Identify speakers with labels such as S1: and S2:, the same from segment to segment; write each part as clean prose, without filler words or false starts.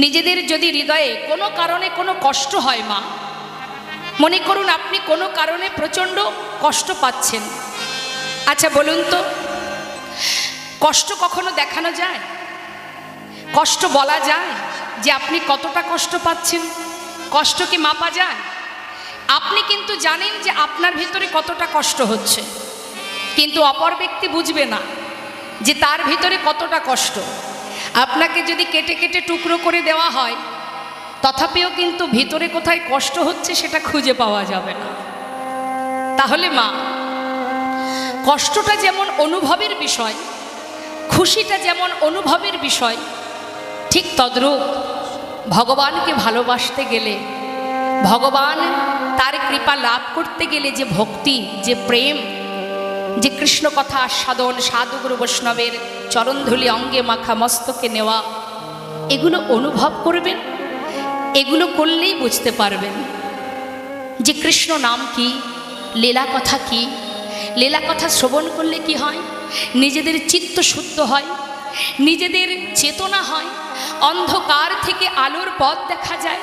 S1: নিজেদের যদি হৃদয়ে কোনো কারণে কোনো কষ্ট হয় মা, মনে করুন আপনি কোনো কারণে প্রচণ্ড কষ্ট পাচ্ছেন। আচ্ছা বলুন তো, কষ্ট কখনো দেখানো যায়? কষ্ট বলা যায় যে আপনি কতটা কষ্ট পাচ্ছেন? কষ্ট কি মাপা যায়? আপনি কিন্তু জানেন যে আপনার ভিতরে কতটা কষ্ট হচ্ছে, কিন্তু অপর ব্যক্তি বুঝবে না যে তার ভিতরে কতটা কষ্ট। আপনাকে যদি কেটে কেটে টুকরো করে দেওয়া হয়, তথাপিও কিন্তু ভিতরে কোথায় কষ্ট হচ্ছে সেটা খুঁজে পাওয়া যাবে না। তাহলে মা, কষ্টটা যেমন অনুভবের বিষয়, খুশিটা যেমন অনুভবের বিষয়, ঠিক তদ্রূপ ভগবানকে ভালোবাসতে গেলে, ভগবান তার কৃপা লাভ করতে গেলে যে ভক্তি, যে প্রেম, যে কৃষ্ণ কথা আস্বাদন, সাধুগুরু বৈষ্ণবের চরণধুলি অঙ্গে মাখা, মস্তকে নেওয়া, এগুলো অনুভব করবেন। এগুলো করলেই বুঝতে পারবেন যে কৃষ্ণ নাম কি, লীলা কথা কি। লীলা কথা শ্রবণ করলে কি হয়? নিজেদের চিত্ত শুদ্ধ হয়, নিজেদের চেতনা হয়, অন্ধকার থেকে আলোর পথ দেখা যায়।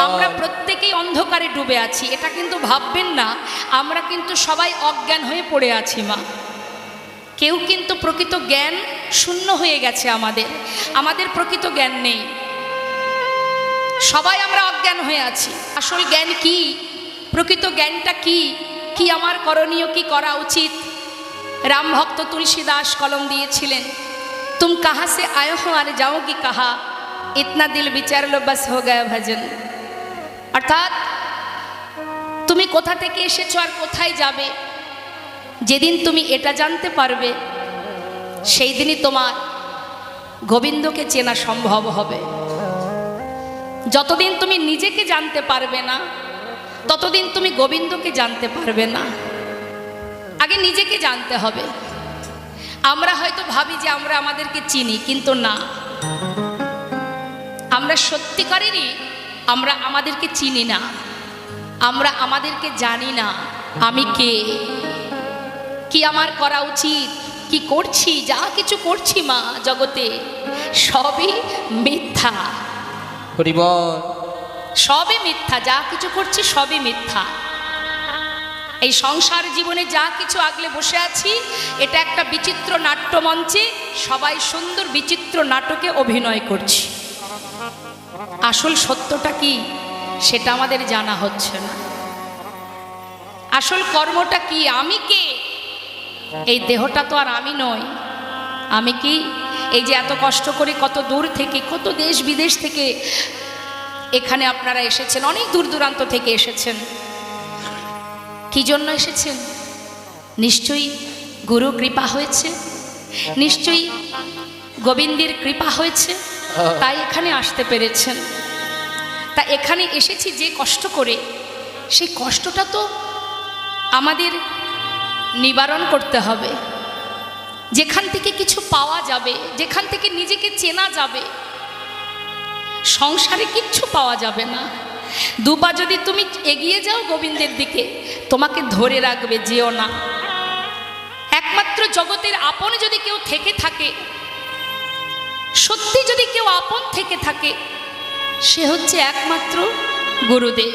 S1: আমরা প্রত্যেকেই অন্ধকারে ডুবে আছি, এটা কিন্তু ভাববেন না আমরা কিন্তু সবাই অজ্ঞান হয়ে পড়ে আছি মা। কেউ কিন্তু প্রকৃত জ্ঞান শূন্য হয়ে গেছে, আমাদের প্রকৃত জ্ঞান নেই, সবাই আমরা অজ্ঞান হয়ে আছি। আসল জ্ঞান কি? প্রকৃত জ্ঞানটা কি? কি আমার করণীয়, কি করা উচিত? রাম ভক্ত তুলসী দাস কলম দিয়েছিলেন, তুম কাহা সে আয়ে হো আর যাও কি কাহা, ইতনা দিল বিচার লো বাস হো গয়া ভজন। অর্থাৎ তুমি কোথা থেকে এসেছো আর কোথায় যাবে, যেদিন তুমি এটা জানতে পারবে সেই দিনই তোমার গোবিন্দকে চেনা সম্ভব হবে। যতদিন তুমি নিজেকে জানতে পারবে না, ততদিন তুমি গোবিন্দকে জানতে পারবে না। আগে নিজেকে জানতে হবে। আমরা হয়তো ভাবি যে আমরা আমাদেরকে চিনি, কিন্তু না, আমরা সত্যিকারেরই আমরা আমাদেরকে চিনি না, আমরা আমাদেরকে জানি না। আমি কে, কি আমার করা উচিত, কি করছি, যা কিছু করছি মা জগতে সবই মিথ্যা। সবই মিথ্যা, যা কিছু করছি সবই মিথ্যা। এই সংসার জীবনে যা কিছু আগলে বসে আছি, এটা একটা বিচিত্র নাট্যমঞ্চে সবাই সুন্দর বিচিত্র নাটকে অভিনয় করছি। আসল সত্যটা কি সেটা আমাদের জানা হচ্ছে না। আসল কর্মটা কি? আমি কে? এই দেহটা তো আর আমি নই। আমি কি? এই যে এত কষ্ট করে কত দূর থেকে, কত দেশ বিদেশ থেকে এখানে আপনারা এসেছেন, অনেক দূর দূরান্ত থেকে এসেছেন। কি জন্য এসেছেন? নিশ্চয়ই গুরু কৃপা হয়েছে, নিশ্চয়ই গোবিন্দের কৃপা হয়েছে, তাই এখানে আসতে পেরেছেন। তা এখানে এসেছি যে কষ্ট করে, সেই কষ্টটা তো আমাদের নিবারণ করতে হবে। যেখান থেকে কিছু পাওয়া যাবে, যেখান থেকে নিজেকে চেনা যাবে। সংসারে কিচ্ছু পাওয়া যাবে না। দুপা যদি তুমি এগিয়ে যাও গোবিন্দের দিকে, তোমাকে ধরে রাখবে, যেও না। একমাত্র জগতের আপন যদি কেউ থেকে থাকে, সত্যি যদি কেউ আপন থেকে থাকে, সে হচ্ছে একমাত্র গুরুদেব।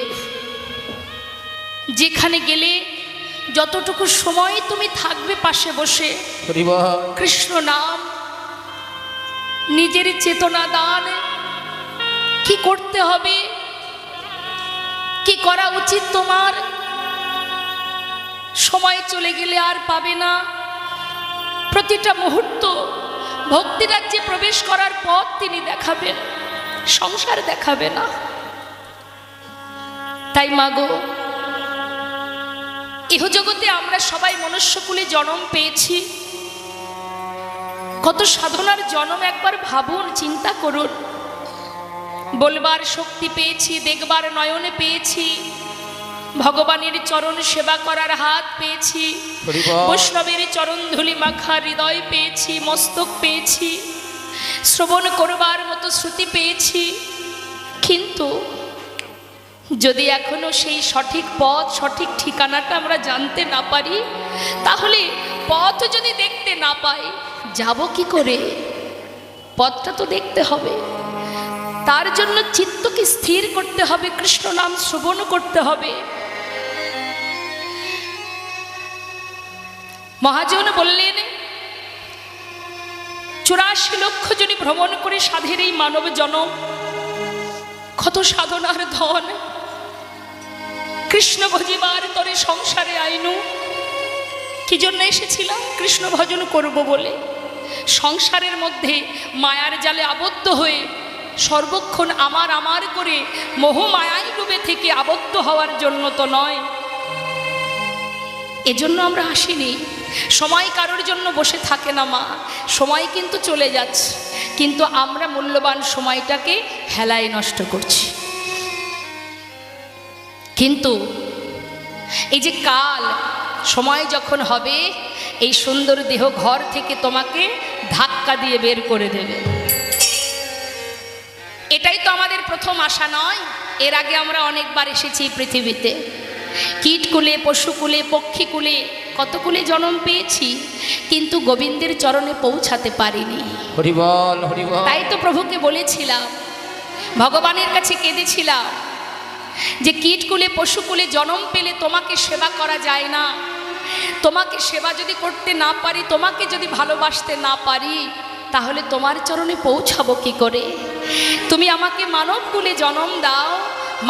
S1: যেখানে গেলে যতটুকু সময় তুমি থাকবে পাশে বসে কৃষ্ণ নাম, নিজের চেতনা দান, কি করতে হবে, কি করা উচিত তোমার, সময় চলে গেলে আর পাবে না। প্রতিটা মুহূর্ত ভক্তি রাজ্যে প্রবেশ করার পথ তিনি দেখাবেন, সংসার দেখাবে না। তাই মাগো, ইহজগতে আমরা সবাই মনুষ্যকুলে জন্ম পেয়েছি। কত সাধনার জন্ম একবার ভাবুন, চিন্তা করুন। বলবার শক্তি পেয়েছি, দেখবার নয়নে পেয়েছি, ভগবানের চরণ সেবা করার হাত পেয়েছি, বৈষ্ণবের চরণ ধুলি মাখা হৃদয় পেয়েছি, মস্তক পেয়েছি, শ্রবণ করবার মতো শ্রুতি পেয়েছি। কিন্তু যদি এখনো সেই সঠিক পথ, সঠিক ঠিকানাটা আমরা জানতে না পারি, তাহলে পথ যদি দেখতে না পাই, যাব কি করে? পথটা তো দেখতে হবে। তার জন্য চিত্তকে স্থির করতে হবে, কৃষ্ণ নাম শ্রবণ করতে হবে। মহাজন বললেন 84 লক্ষ জনে ভ্রমণ করে সাধের এই মানব জনম, কত সাধনার ধন, কৃষ্ণ ভজিবার তরে সংসারে আইনু। কি জন্য এসেছিলাম? কৃষ্ণ ভজন করব বলে। সংসারের মধ্যে মায়ার জালে আবদ্ধ হয়ে সর্বক্ষণ আমার আমার করে মোহ মায়ায় ডুবে থেকে আবদ্ধ হওয়ার জন্য তো নয়। এজন্য আমরা আসিনি। সময় কারোর জন্য বসে থাকে না মা, সময় কিন্তু চলে যাচ্ছে, কিন্তু আমরা মূল্যবান সময়টাকে হেলায় নষ্ট করছি। কিন্তু এই যে কাল সময় যখন হবে, এই সুন্দর দেহ ঘর থেকে তোমাকে ধাক্কা দিয়ে বের করে দেবে। এটাই তো আমাদের প্রথম আশা নয়? এর আগে আমরা অনেকবার এসেছি পৃথিবীতে, কীটকুলে, পশুকুলে, পক্ষীকুলে, কতকুলে জন্ম পেয়েছি, কিন্তু গোবিন্দের চরণে পৌঁছাতে পারিনি।
S2: হরি বল, হরি বল।
S1: তাই তো প্রভুকে বলেছিলাম, ভগবানের কাছে কেঁদেছিলাম যে কীটকুলে, পশুকুলে জন্ম পেলে তোমাকে সেবা করা যায় না। তোমাকে সেবা যদি করতে না পারি, তোমাকে যদি ভালোবাসতে না পারি, তাহলে তোমার চরণে পৌঁছাবো কি করে? তুমি আমাকে মানবকুলে জন্ম দাও,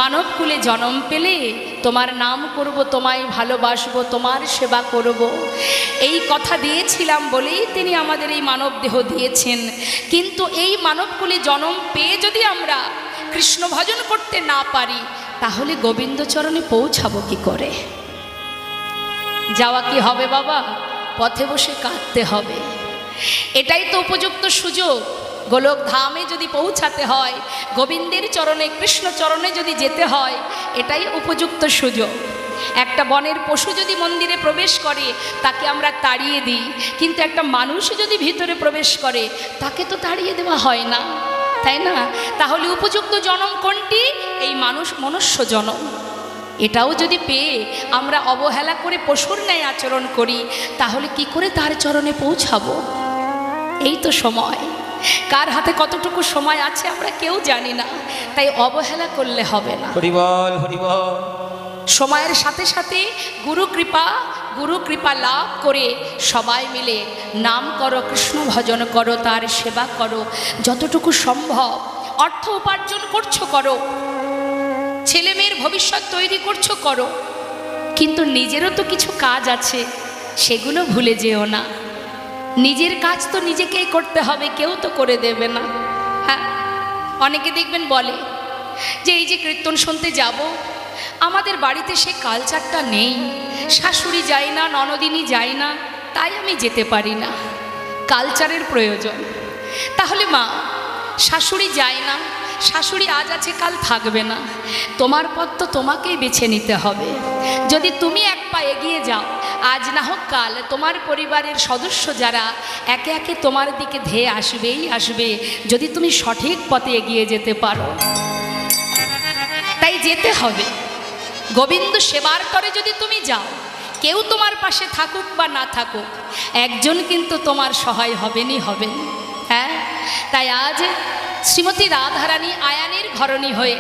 S1: মানবকুলে জন্ম পেলে তোমার নাম করব, তোমায় ভালোবাসবো, তোমার সেবা করব। এই কথা দিয়েছিলাম বলেই তিনি আমাদের এই মানব দেহ দিয়েছেন। কিন্তু এই মানবকুলে জন্ম পেয়ে যদি আমরা কৃষ্ণ ভজন করতে না পারি, তাহলে গোবিন্দ চরণে পৌঁছাবো কি করে? যাওয়া কি হবে বাবা? পথে বসে কাঁদতে হবে। এটাই তো উপযুক্ত সুযোগ। গোলক ধামে যদি পৌঁছাতে হয়, গোবিন্দের চরণে, কৃষ্ণ চরণে যদি যেতে হয়, এটাই উপযুক্ত সুযোগ। একটা বনের পশু যদি মন্দিরে প্রবেশ করে, তাকে আমরা তাড়িয়ে দিই, কিন্তু একটা মানুষ যদি ভিতরে প্রবেশ করে, তাকে তো তাড়িয়ে দেওয়া হয় না, তাই না? তাহলে উপযুক্ত জনম কোনটি? এই মনুষ্য জনম। এটাও যদি পেয়ে আমরা অবহেলা করে পশুর ন্যায় আচরণ করি, তাহলে কি করে তার চরণে পৌঁছাবো? এই তো সময়। কার হাতে কতটুকু সময় আছে আমরা কেউ জানি না, তাই অবহেলা করলে হবে না।
S2: হরি বল, হরি বল।
S1: সময়ের সাথে সাথে গুরু কৃপা লাভ করে সবাই মিলে নাম করো, কৃষ্ণ ভজন করো, তার সেবা করো, যতটুকু সম্ভব। অর্থ উপার্জন করছো করো, ছেলে মেয়ের ভবিষ্যৎ তৈরি করছো করো, কিন্তু নিজেরও তো কিছু কাজ আছে, সেগুলো ভুলে যেও না। নিজের কাজ তো নিজেকেই করতে হবে, কেউ তো করে দেবে না। হ্যাঁ, অনেকে দেখবেন বলে যে এই যে কীর্তন শুনতে যাব, আমাদের বাড়িতে সে কালচারটা নেই, শাশুড়ি যায় না, ননদিনী যায় না, তাই আমি যেতে পারি না। কালচারের প্রয়োজন। তাহলে মা, শাশুড়ি যায় না, শাশুড়ি আজ আছে কাল থাকবে না, তোমার পথ তো তোমাকেই বেছে নিতে হবে। যদি তুমি এক পা এগিয়ে যাও, আজ না হোক কাল তোমার পরিবারের সদস্য যারা একে একে তোমার দিকে ধেয়ে আসবেই আসবে, যদি তুমি সঠিক পথে এগিয়ে যেতে পারো। তাই যেতে হবে। গোবিন্দ সেবার তরে যদি তুমি যাও, কেউ তোমার পাশে থাকুক বা না থাকুক, একজন কিন্তু তোমার সহায় হবেনই হবেন। হ্যাঁ, তাই আজ শ্রীমতী রাধারানী আয়ানের ঘরণী হয়ে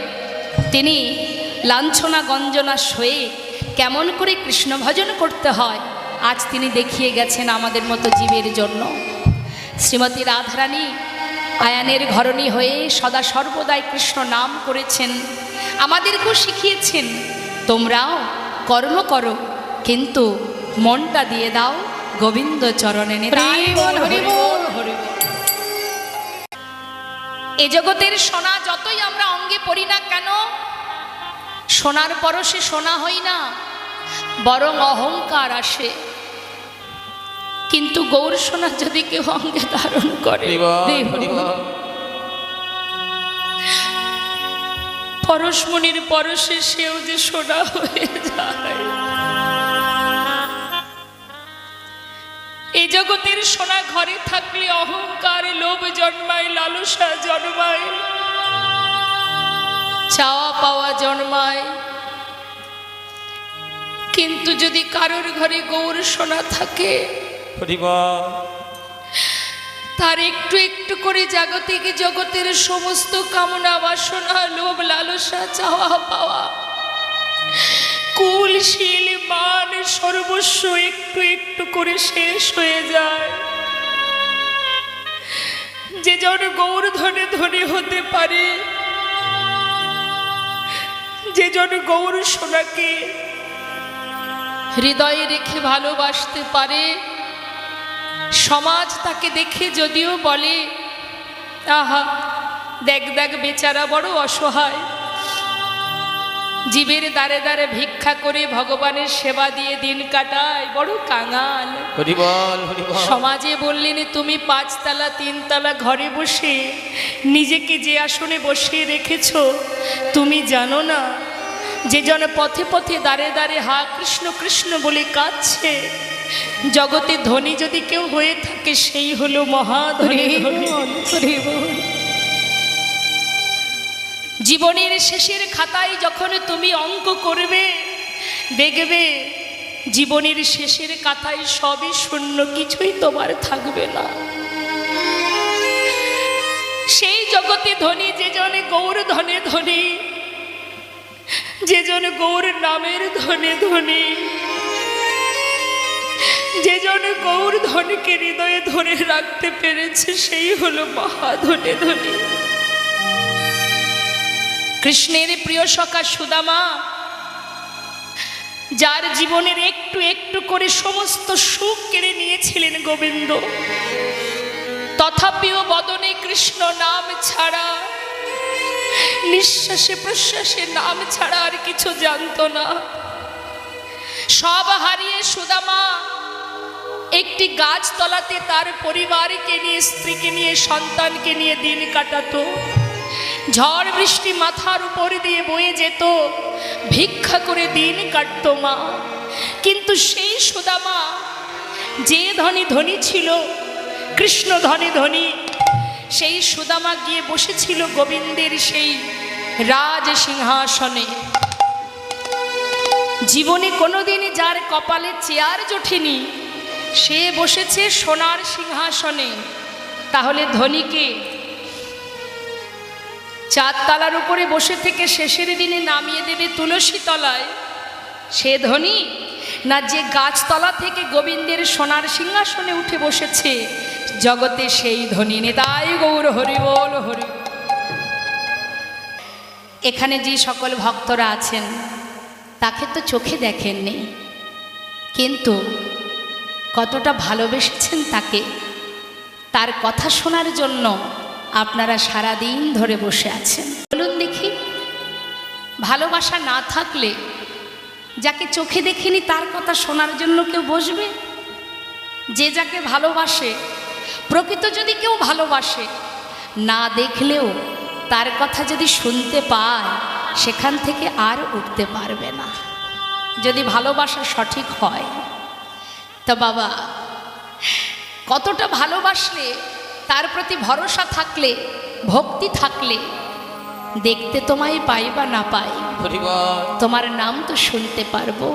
S1: তিনি লাঞ্ছনা গঞ্জনা সয়ে কেমন করে কৃষ্ণ ভজন করতে হয় আজ তিনি দেখিয়ে গেছেন আমাদের মতো জীবের জন্য। শ্রীমতী রাধারানী আয়ানের ঘরণী হয়ে সদা সর্বদাই কৃষ্ণ নাম করেছেন, আমাদেরকেও শিখিয়েছেন তোমরাও কর্ম করো, কিন্তু মনটা দিয়ে দাও গোবিন্দ চরণে। এ জগতের সোনা যতই আমরা অঙ্গে পড়ি না কেন, সোনার পরশে সোনা হই না, বরং অহংকার আসে। কিন্তু গৌর সোনা যদি কেউ অঙ্গে ধারণ করে, পরশমণির পরশে সেও যে সোনা হয়ে যায়। এই জগতের সোনা ঘরে থাকলে অহংকার, লোভ জন্মায়, লালসা জন্মায়, চাওয়া পাওয়া জন্মায়। কিন্তু যদি কারোর ঘরে গৌর সোনা থাকে, তার একটু একটু করে জাগতিক জগতের সমস্ত কামনা বাসনা লোভ লালসা চাওয়া পাওয়া কুলশীল মান সর্বস্ব একটু একটু করে শেষ হয়ে যায়। যে জন গৌর ধনে ধনী হতে পারে, যে জন গৌর সোনাকে হৃদয়ে রেখে ভালোবাসতে পারে, সমাজ তাকে দেখে যদিও বলে আহা দেখ দেখ বেচারা বড় অসহায়, জীবের দ্বারে দ্বারে ভিক্ষা করে ভগবানের সেবা দিয়ে দিন কাটায়, বড় কাঙাল।
S2: হরি বল হরি বল।
S1: সমাজে বললেন তুমি 5 তলা 3 তলা ঘরে বসে নিজেকে যে আসনে বসিয়ে রেখেছ, তুমি জানো না যে জন পথে পথে দাঁড়ে দাঁড়ে হা কৃষ্ণ কৃষ্ণ বলে কাঁদছে, জগতে ধনী যদি কেউ হয়ে থাকে সেই হলো মহাধনী। জীবনের শেষের খাতায় যখন তুমি অঙ্ক করবে, দেখবে জীবনের শেষের খাতায় সবই শূন্য, কিছুই তোমার থাকবে না। সেই জগতে ধনী যে জন গৌর ধনে ধনী, যে জন গৌর নামের ধনে ধনী, যে জন গৌর ধনকে হৃদয়ে ধরে রাখতে পেরেছে সেই হলো মহাধনে ধনী। কৃষ্ণের প্রিয় সখা সুদামা, যার জীবনের একটু একটু করে সমস্ত সুখ কেড়ে নিয়েছিলেন গোবিন্দ, তথাপিও বদনে কৃষ্ণ নাম ছাড়া, নিঃশ্বাসে প্রশ্বাসে নাম ছাড়া আর কিছু জানতো না। সব হারিয়ে সুদামা একটি গাছতলাতে তার পরিবারকে নিয়ে, স্ত্রীকে নিয়ে, সন্তানকে নিয়ে দিন কাটাতো। ঝড় বৃষ্টি মাথার উপর দিয়ে বয়ে যেত, ভিক্ষা করে দিন কাটতো মা। কিন্তু সেই সুদামা যে ধনী ধনী ছিল, কৃষ্ণ ধনী ধনী, সেই সুদামা গিয়ে বসেছিল গোবিন্দের সেই রাজ সিংহাসনে। জীবনে কোনোদিন যার কপালে চেয়ার জোটেনি, সে বসেছে সোনার সিংহাসনে। তাহলে ধনীকে 4 তলার উপরে বসে থেকে শেষের দিনে নামিয়ে দেবে তুলসী তলায়, সে ধনী না যে গাছতলা থেকে গোবিন্দের সোনার সিংহাসনে উঠে বসেছে জগতে সেই ধনী? নেতাই গৌর হরি বল হরি। এখানে যে সকল ভক্তরা আছেন তাকে তো চোখে দেখেননি, কিন্তু কতটা ভালোবেসেছেন তাকে, তার কথা শোনার জন্য আপনারা সারা দিন ধরে বসে আছেন। বলুন দেখি, ভালোবাসা না থাকলে যাকে চোখে দেখিনি তার কথা শোনার জন্য কেউ বসবে? যে যাকে ভালোবাসে, প্রকৃত যদি কেউ ভালোবাসে, না দেখলেও তার কথা যদি শুনতে পায় সেখান থেকে আর উঠতে পারবে না, যদি ভালোবাসা সঠিক হয়। তো বাবা, কতটা ভালোবাসলে, তার প্রতি ভরসা থাকলে, ভক্তি থাকলে দেখতে তোমায় পাই বা না পাই, তোমার নাম তো শুনতে পারবো,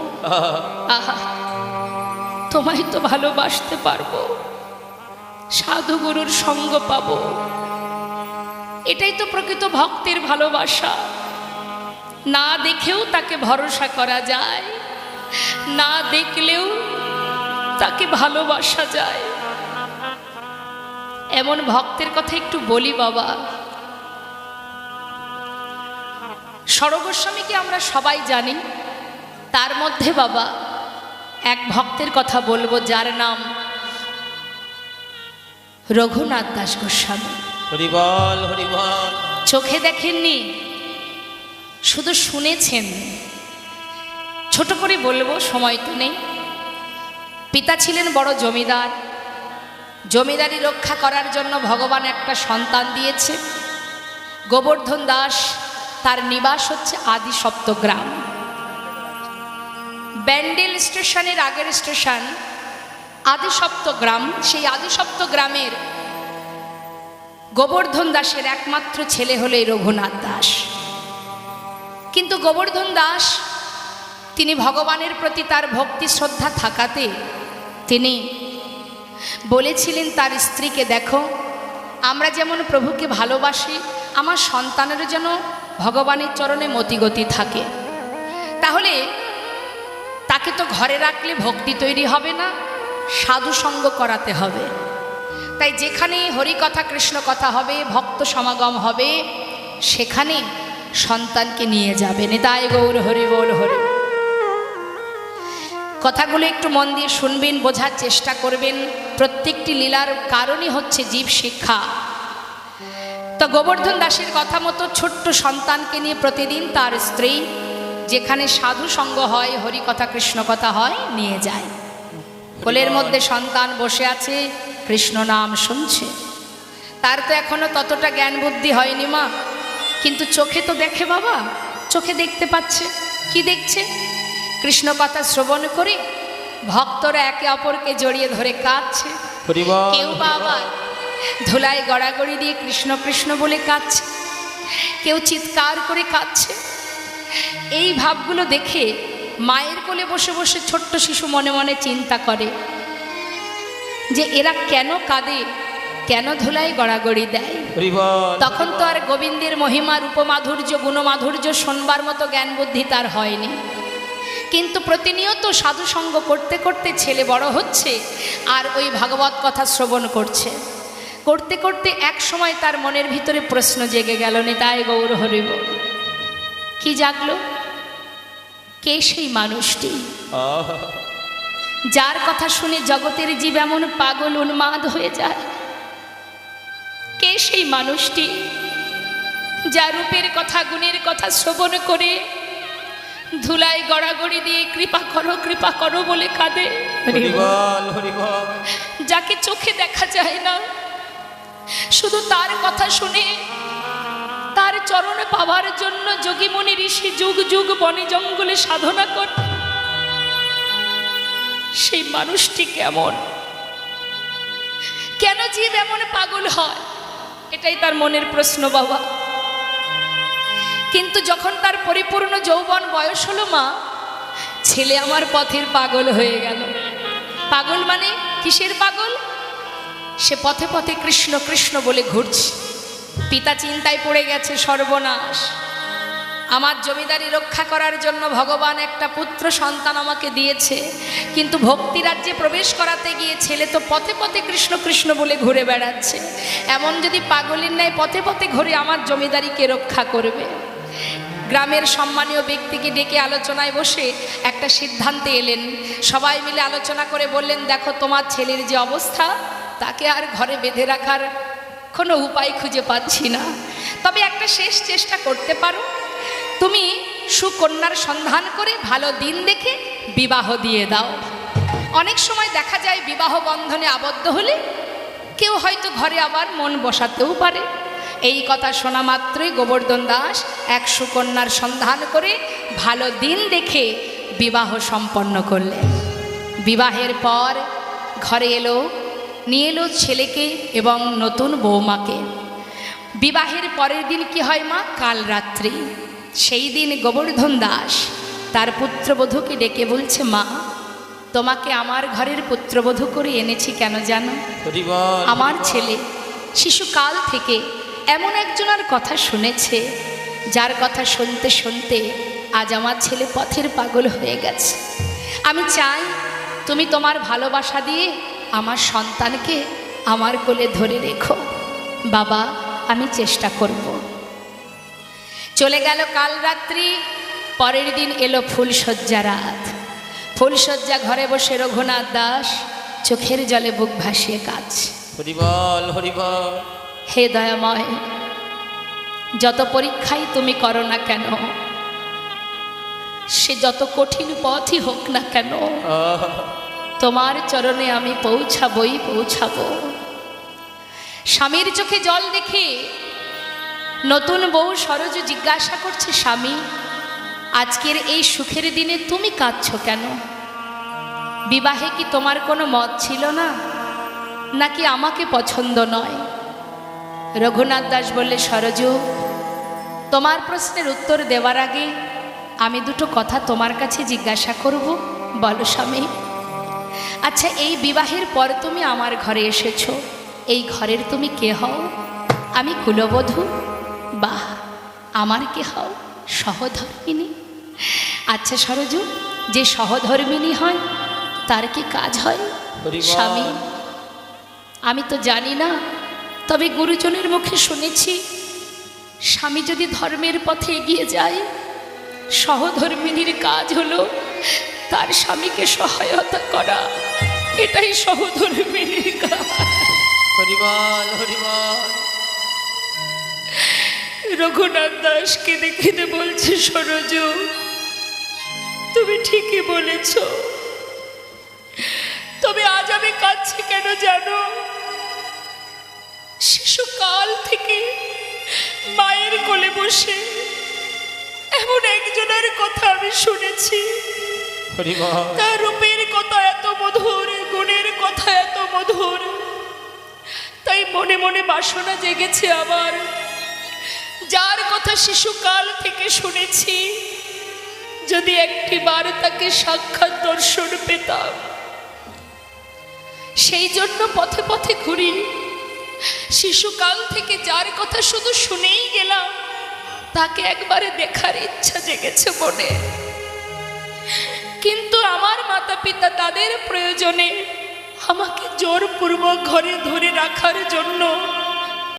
S1: আহা তোমায় তো ভালোবাসতে পারবো, সাধু গুরুর সঙ্গ পাবো। এটাই তো প্রকৃত ভক্তের ভালোবাসা। না দেখেও তাকে ভরসা করা যায়, না দেখলেও তাকে ভালোবাসা যায়। এমন ভক্তের কথা একটু বলি বাবা। সরগোস্বামীকে আমরা সবাই জানি, তার মধ্যে বাবা এক ভক্তের কথা বলবো যার নাম রঘুনাথ দাস গোস্বামী।
S2: হরি বল হরি বল।
S1: চোখে দেখেননি, শুধু শুনেছেন। ছোট করে বলবো, সময় তো নেই। পিতা ছিলেন বড় জমিদার, জমিদারি রক্ষা করার জন্য ভগবান একটা সন্তান দিয়েছে। গোবর্ধন দাস, তার নিবাস হচ্ছে আদি সপ্তগ্রাম। ব্যান্ডেল স্টেশনের আগের স্টেশন আদি সপ্তগ্রাম। সেই আদি সপ্তগ্রামের গোবর্ধন দাসের একমাত্র ছেলে হলো এই রঘুনাথ দাস। কিন্তু গোবর্ধন দাস তিনি ভগবানের প্রতি তার ভক্তি শ্রদ্ধা থাকাতে তিনি বলেছিলেন তার স্ত্রীকে, দেখো আমরা যেমন প্রভুকে ভালোবাসি, আমার সন্তানেরও যেন ভগবানের চরণে মতিগতি থাকে। তাহলে তাকে তো ঘরে রাখলে ভক্তি তৈরি হবে না, সাধু সঙ্গ করাতে হবে। তাই যেখানে হরিকথা কৃষ্ণ কথা হবে, ভক্ত সমাগম হবে, সেখানে সন্তানকে নিয়ে যাবেন। তাই গৌর হরি বল হরি। কথাগুলো একটু মন দিয়ে শুনবেন, বোঝার চেষ্টা করবেন। প্রত্যেকটি লীলার কারণই হচ্ছে জীব শিক্ষা। তো গোবর্ধন দাসের কথা মতো ছোট্ট সন্তানকে নিয়ে প্রতিদিন তার স্ত্রী যেখানে সাধু সঙ্গ হয়, হরিকথা কৃষ্ণ কথা হয়, নিয়ে যায়। কোলের মধ্যে সন্তান বসে আছে, কৃষ্ণ নাম শুনছে। তার তো এখনো ততটা জ্ঞান বুদ্ধি হয়নি মা, কিন্তু চোখে তো দেখে বাবা, চোখে দেখতে পাচ্ছে। কি দেখছে? কৃষ্ণ কথা শ্রবণ করে ভক্তরা একে অপরকে জড়িয়ে ধরে কাঁদছে। কেউ বাবা ধুলায় গড়াগড়ি দিয়ে কৃষ্ণ কৃষ্ণ বলে কাঁদছে, কেউ চিৎকার করে কাঁদছে। এই ভাবগুলো দেখে মায়ের কোলে বসে বসে ছোট্ট শিশু মনে মনে চিন্তা করে যে এরা কেন কাঁদে, কেন ধুলায় গড়াগড়ি দেয়। তখন তো আর গোবিন্দের মহিমার উপমাধুর্য গুণমাধুর্য শোনবার মতো জ্ঞান বুদ্ধি তার হয়নি। কিন্তু প্রতিনিয়ত সাধুসঙ্গ করতে করতে ছেলে বড় হচ্ছে, আর ওই ভাগবত কথা শ্রবণ করছে। করতে করতে এক সময় তার মনের ভিতরে প্রশ্ন জেগে গেল, নিতাই গৌর হরি বল। কি জাগলো? কে সেই মানুষটি যার কথা শুনে জগতের জীব এমন পাগল উন্মাদ হয়ে যায়? কে সেই মানুষটি যার রূপের কথা গুণের কথা শ্রবণ করে ধুলায় গড়াগড়ি দিয়ে কৃপা করো বলে কাঁদে? যাকে চোখে দেখা যায় না, শুধু তার কথা শুনে তার চরণে পাওয়ার জন্য যোগী মুনি ঋষি যুগ যুগ বনে জঙ্গলে সাধনা করে। সেই মানুষটি কেমন? কেন জীব এমন পাগল হয়? এটাই তার মনের প্রশ্ন বাবা। কিন্তু যখন তার পরিপূর্ণ যৌবন বয়স হলো মা, ছেলে আমার পথের পাগল হয়ে গেল। পাগল মানে কিসের পাগল? সে পথে পথে কৃষ্ণ কৃষ্ণ বলে ঘুরছে। পিতা চিন্তায় পড়ে গেছে, সর্বনাশ, আমার জমিদারি রক্ষা করার জন্য ভগবান একটা পুত্র সন্তান আমাকে দিয়েছে, কিন্তু ভক্তি রাজ্যে প্রবেশ করাতে গিয়ে ছেলে তো পথে পথে কৃষ্ণ কৃষ্ণ বলে ঘুরে বেড়াচ্ছে। এমন যদি পাগলের ন্যায় পথে পথে ঘুরে আমার জমিদারিকে রক্ষা করবে? গ্রামের সম্মানীয় ব্যক্তিকে ডেকে আলোচনায় বসে একটা সিদ্ধান্তে এলেন। সবাই মিলে আলোচনা করে বললেন, দেখো তোমার ছেলের যে অবস্থা, তাকে আর ঘরে বেঁধে রাখার কোনো উপায় খুঁজে পাচ্ছি না। তবে একটা শেষ চেষ্টা করতে পারো, তুমি সুকন্যার সন্ধান করে ভালো দিন দেখে বিবাহ দিয়ে দাও। অনেক সময় দেখা যায় বিবাহ বন্ধনে আবদ্ধ হলে কেউ হয়তো ঘরে আবার মন বসাতেও পারে। এই কথা শোনা মাত্রই গোবর্ধন দাস এক সুকন্যার সন্ধান করে ভালো দিন দেখে বিবাহ সম্পন্ন করলেন। বিবাহের পর ঘরে নিয়ে এলো ছেলেকে এবং নতুন বৌমাকে। বিবাহের পরের দিন কি হয় মা? কাল রাত্রি। সেই দিন গোবর্ধন দাস তার পুত্রবধূকে ডেকে বলছে, মা, তোমাকে আমার ঘরের পুত্রবধূ করে এনেছি কেন জানো? আমার ছেলে শিশুকাল থেকে এমন একজনের কথা শুনেছে, যার কথা শুনতে শুনতে আজ আমার ছেলে পথের পাগল হয়ে গেছে। আমি চাই তুমি তোমার ভালোবাসা দিয়ে আমার সন্তানকে আমার কোলে ধরে রেখো। বাবা, আমি চেষ্টা করব। চলে গেল কাল রাত্রি। পরের দিন এলো ফুলশয্যা রাত। ফুলশয্যা ঘরে বসে রঘুনাথ দাস চোখের জলে বুক ভাসিয়ে কাঁদছে। হে দয়াময়, যত পরীক্ষাই তুমি করো না কেন, সে যত কঠিন পথই হোক না কেন, তোমার চরণে আমি পৌঁছাবো। স্বামীর চোখে জল দেখে নতুন বউ সরোজ জিজ্ঞাসা করছে, স্বামী, আজকের এই সুখের দিনে তুমি কাঁদছ কেন? বিবাহে কি তোমার কোনো মত ছিল না, নাকি আমাকে পছন্দ নয়? রঘুনাথ দাস বললে, সরোজ, তোমার প্রশ্নের উত্তর দেওয়ার আগে আমি দুটো কথা তোমার কাছে জিজ্ঞাসা করব। বলো স্বামী। আচ্ছা, এই বিবাহের পর তুমি আমার ঘরে এসেছো, এই ঘরের তুমি কে হও? আমি কুলবধূ? বাহ, আমার কে হও? সহধর্মিণী। আচ্ছা সরজু, যে সহধর্মিণী হয় তার কি কাজ হয়?
S2: হরি বল।
S1: স্বামী? আমি তো জানি না, তবে গুরুজনের মুখে শুনেছি স্বামী যদি ধর্মের পথে এগিয়ে যায়, সহধর্মিণীর কাজ হলো তার স্বামীকে সহায়তা করা। এটাই সহধর্মিণীর কাজ।
S2: হরি বল, হরি বল।
S1: রঘুনাথ দাসকে দেখে বলছে, সরজু তুমি ঠিকই বলেছ, তবে আজ আমি কাঁদছি কেন জানো? শিশুকাল থেকে মায়ের কোলে বসে এমন একজনের কথা আমি শুনেছি,
S2: হরি বল।
S1: তার রূপের কথা এত মধুর, গুণের কথা এত মধুর, তাই মনে মনে বাসনা জেগেছে আমার। যার কথা শিশুকাল থেকে শুনেছি, যদি একটিবার তাকে সাক্ষাৎ দর্শন পেতাম। সেই জন্য পথে পথে ঘুরি। শিশুকাল থেকে যার কথা শুধু শুনেই গেলাম, তাকে একবারে দেখার ইচ্ছা জেগেছে মনে। কিন্তু আমার মাতা পিতা তাদের প্রয়োজনে আমাকে জোরপূর্বক ঘরে ধরে রাখার জন্য